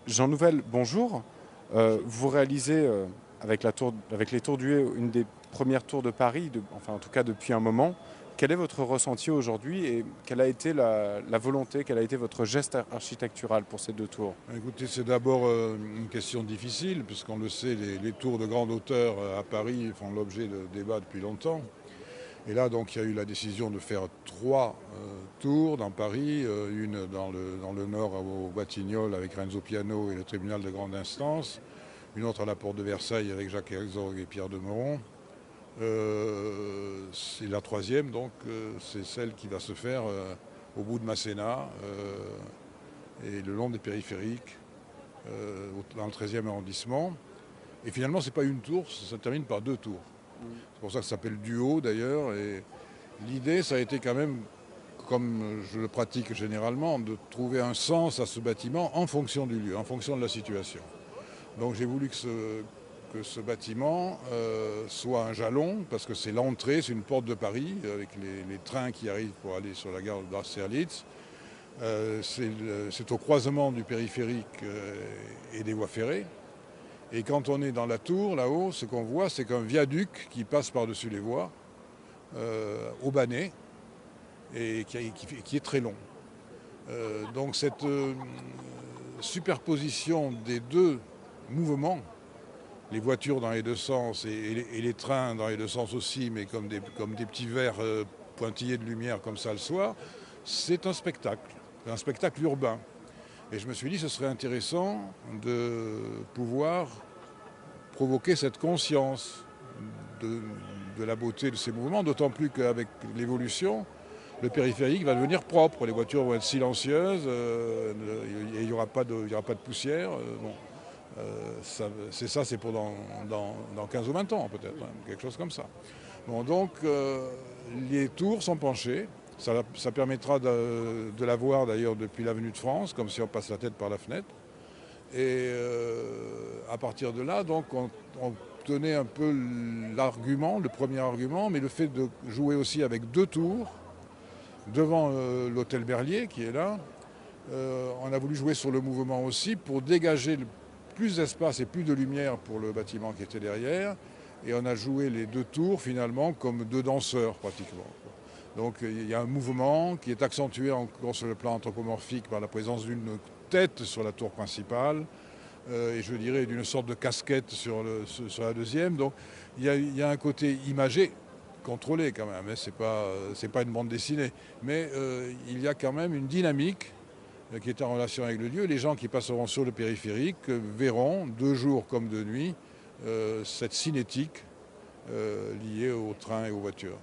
Jean Nouvel, bonjour. Vous réalisez avec les Tours du Haut une des premières tours de Paris, enfin en tout cas depuis un moment. Quel est votre ressenti aujourd'hui et quelle a été la volonté, quel a été votre geste architectural pour ces deux tours? Écoutez, c'est d'abord une question difficile, puisqu'on le sait, les tours de grande hauteur à Paris font l'objet de débats depuis longtemps. Et là, donc, il y a eu la décision de faire trois tours dans Paris, une dans le nord au Batignolles avec Renzo Piano et le tribunal de grande instance, une autre à la porte de Versailles avec Jacques Herzog et Pierre de Meuron. C'est la troisième, donc, c'est celle qui va se faire au bout de Masséna et le long des périphériques dans le 13e arrondissement. Et finalement, c'est pas une tour, ça termine par deux tours. C'est pour ça que ça s'appelle Duo d'ailleurs. Et l'idée, ça a été quand même, comme je le pratique généralement, de trouver un sens à ce bâtiment en fonction du lieu, en fonction de la situation. Donc j'ai voulu que ce bâtiment soit un jalon, parce que c'est l'entrée, c'est une porte de Paris, avec les trains qui arrivent pour aller sur la gare d'Austerlitz. C'est au croisement du périphérique et des voies ferrées. Et quand on est dans la tour, là-haut, ce qu'on voit, c'est qu'un viaduc qui passe par-dessus les voies, au Bannet, et qui est très long. Donc cette superposition des deux mouvements, les voitures dans les deux sens et les trains dans les deux sens aussi, mais comme des petits verres pointillés de lumière comme ça le soir, c'est un spectacle urbain. Et je me suis dit que ce serait intéressant de pouvoir provoquer cette conscience de, de la beauté de ces mouvements, d'autant plus qu'avec l'évolution, le périphérique va devenir propre, les voitures vont être silencieuses, et il n'y aura pas de poussière. Bon, c'est pour dans 15 ou 20 ans peut-être, hein, quelque chose comme ça. Bon, donc les tours sont penchées. Ça permettra de la voir d'ailleurs depuis l'avenue de France, comme si on passe la tête par la fenêtre. Et à partir de là, donc, on tenait un peu l'argument, le premier argument, mais le fait de jouer aussi avec deux tours devant l'hôtel Berlier qui est là. On a voulu jouer sur le mouvement aussi pour dégager plus d'espace et plus de lumière pour le bâtiment qui était derrière. Et on a joué les deux tours finalement comme deux danseurs pratiquement. Donc il y a un mouvement qui est accentué encore sur le plan anthropomorphique par la présence d'une tête sur la tour principale et je dirais d'une sorte de casquette sur la deuxième. Donc il y a un côté imagé, contrôlé quand même, hein, c'est pas une bande dessinée, mais il y a quand même une dynamique qui est en relation avec le lieu. Les gens qui passeront sur le périphérique verront, de jour comme de nuit, cette cinétique liée aux trains et aux voitures.